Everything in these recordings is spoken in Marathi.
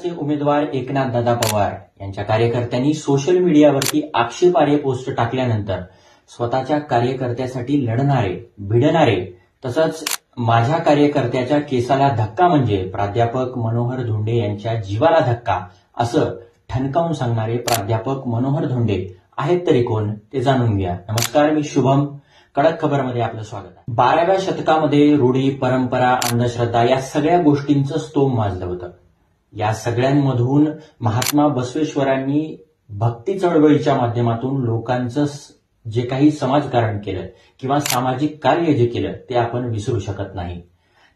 भाजपाचे उमेदवार एकनाथदादा पवार यांच्या कार्यकर्त्यांनी सोशल मीडियावरती आक्षेपार्ह पोस्ट टाकल्यानंतर स्वतःच्या कार्यकर्त्यासाठी लढणारे, भिडणारे तसंच माझ्या कार्यकर्त्याच्या केसाला धक्का म्हणजे प्राध्यापक मनोहर धोंडे यांच्या जीवाला धक्का असं ठणकावून सांगणारे प्राध्यापक मनोहर धोंडे आहेत तरी कोण ते जाणून घ्या। नमस्कार, मी शुभम। कडक खबरमध्ये आपलं स्वागत आहे। 12व्या शतकामध्ये रूढी, परंपरा, अंधश्रद्धा या सगळ्या गोष्टींचं स्तोम माजलं होतं। या सगळ्यांमधून महात्मा बसवेश्वरांनी भक्ती चळवळीच्या माध्यमातून लोकांचं जे काही समाजकारण केलं किंवा सामाजिक कार्य जे केलं ते आपण विसरू शकत नाही।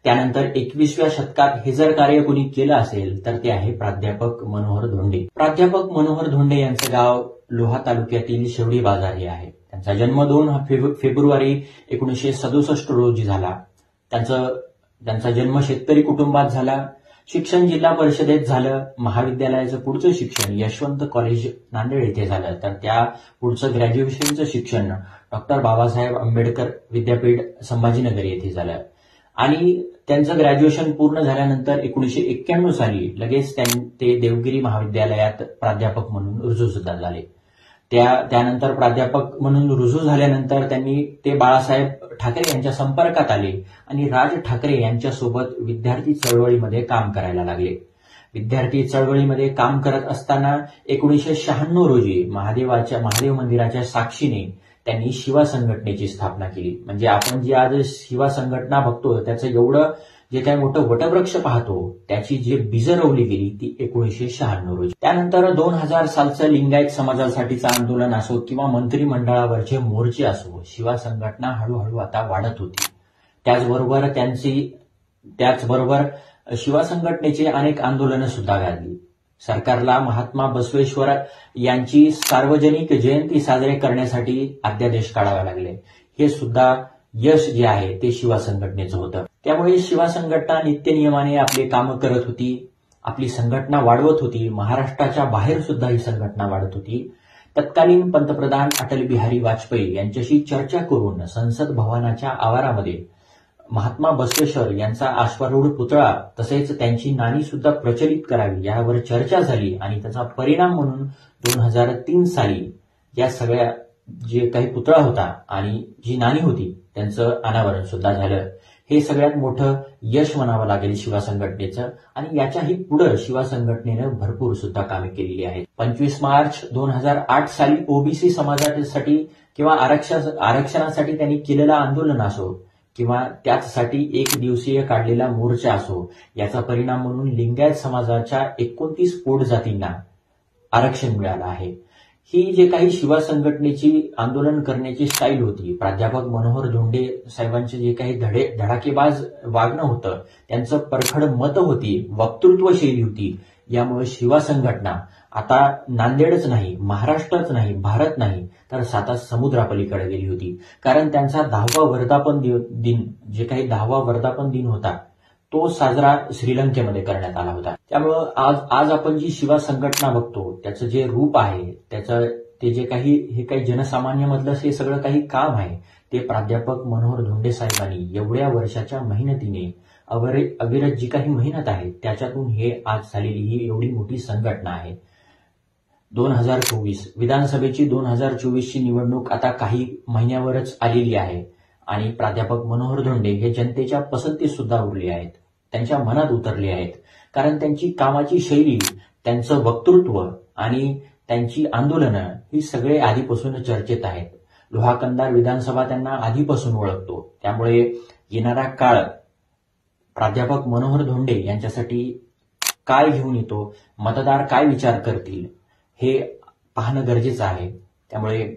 त्यानंतर 21व्या शतकात हे जर कार्य कोणी केलं असेल तर ते आहे प्राध्यापक मनोहर धोंडे। प्राध्यापक मनोहर धोंडे यांचं गाव लोहा तालुक्यातील शेवडी बाजार हे आहे। त्यांचा जन्म 2 फेब्रुवारी 1967 रोजी झाला। त्यांचा जन्म शेतकरी कुटुंबात झाला। शिक्षण जिल्हा परिषदेत झालं। महाविद्यालयाचं पुढचं शिक्षण यशवंत कॉलेज नांदेड येथे झालं, तर त्या पुढचं ग्रॅज्युएशनचं शिक्षण डॉक्टर बाबासाहेब आंबेडकर विद्यापीठ संभाजीनगर येथे झालं। आणि त्यांचं ग्रॅज्युएशन पूर्ण झाल्यानंतर 1991 साली लगेच ते देवगिरी महाविद्यालयात प्राध्यापक म्हणून रुजू सुद्धा झाले। त्यानंतर प्राध्यापक म्हणून रुजू झाल्यानंतर त्यांनी ते बाळासाहेब ठाकरे यांच्या संपर्कात आले आणि राज ठाकरे यांच्यासोबत विद्यार्थी चळवळीमध्ये काम करायला लागले। विद्यार्थी चळवळीमध्ये काम करत असताना 1996 रोजी महादेव मंदिराच्या साक्षीने त्यांनी शिवा संघटनेची स्थापना केली। म्हणजे आपण जी आज शिवा संघटना बघतो त्याचं एवढं जे काही मोठं वटवृक्ष पाहतो त्याची जी बीजं रोवली गेली ती 1996 रोजी। त्यानंतर 2000 सालचं लिंगायत समाजासाठीचं आंदोलन असो किंवा मंत्रिमंडळावरचे मोर्चे असो, शिवा संघटना हळूहळू आता वाढत होती। त्याचबरोबर शिवा संघटनेचे अनेक आंदोलनं सुद्धा गाजली। सरकारला महात्मा बसवेश्वर यांची सार्वजनिक जयंती साजरे करण्यासाठी अध्यादेश काढावे लागले। हे सुद्धा यश जे आहे ते शिवा संघटनेचं होतं। त्यामुळे शिवा संघटना नित्यनियमाने आपले कामं करत होती, आपली संघटना वाढवत होती। महाराष्ट्राच्या बाहेर सुद्धा ही संघटना वाढत होती। तत्कालीन पंतप्रधान अटल बिहारी वाजपेयी यांच्याशी चर्चा करून संसद भवनाच्या आवारामध्ये महात्मा बसवेश्वर यांचा अश्वारूढ पुतळा तसेच त्यांची नाणी सुद्धा प्रचलित करावी यावर चर्चा झाली आणि त्याचा परिणाम म्हणून 2003 साली या सगळ्या जे काही पुतळा होता आणि जी नाणी होती त्यांचं अनावरण सुद्धा झालं। हे सगळ्यात मोठं यश म्हणावं लागेल शिवा संघटनेचं आणि याच्याही पुढे शिवा संघटनेनं भरपूर सुद्धा कामे केलेली आहेत। 25 मार्च 2008 साली ओबीसी समाजासाठी किंवा आरक्षणासाठी त्यांनी केलेलं आंदोलन असो किंवा त्याचसाठी 1 दिवसीय काढलेला मोर्चा असो, याचा परिणाम म्हणून लिंगायत समाजाच्या 29 पोट जातींना आरक्षण मिळालं आहे। ही जे काही शिवा संघटनेची आंदोलन करण्याची स्टाईल होती, प्राध्यापक मनोहर धोंडे साहेबांचे जे काही धडाकेबाज वागणं होतं, त्यांचं परखड मतं होती, वक्तृत्व शैली होती, यामुळे शिवा संघटना आता नांदेडच नाही, महाराष्ट्रच नाही, भारत नाही तर 7 समुद्रापलीकडे गेली होती। कारण त्यांचा 10वा वर्धापन दिन होता तो साजरा श्रीलंकेमध्ये करण्यात आला होता। त्यामुळं आज आपण जी शिवा संघटना बघतो त्याचं जे रूप आहे, ते जे काही जनसामान्य मधलं हे सगळं काही काम आहे ते प्राध्यापक मनोहर धोंडे साहेबांनी एवढ्या वर्षाच्या मेहनतीने अविरत जी काही मेहनत आहे त्याच्यातून हे आज झालेली ही एवढी मोठी संघटना आहे। 2024 विधानसभेची 2024ची निवडणूक आता काही महिन्यावरच आलेली आहे आणि प्राध्यापक मनोहर धोंडे हे जनतेच्या पसंतीत सुद्धा उरले आहेत, त्यांच्या मनात उतरले आहेत। कारण त्यांची कामाची शैली, त्यांचं वक्तृत्व आणि त्यांची आंदोलनं ही सगळे आधीपासून चर्चेत आहेत। लोहा कंधार विधानसभा त्यांना आधीपासून ओळखतो। त्यामुळे येणारा काळ प्राध्यापक मनोहर धोंडे यांच्यासाठी काय घेऊन येतो, मतदार काय विचार करतील हे पाहणं गरजेचं आहे। त्यामुळे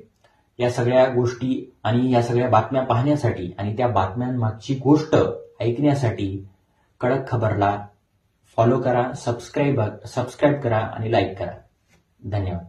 या सगळ्या गोष्टी आणि या सगळ्या बातम्या पाहण्यासाठी आणि त्या बातम्यांमागची गोष्ट ऐकण्यासाठी कडक खबरला फॉलो करा, सबस्क्राईब करा आणि लाईक करा। धन्यवाद।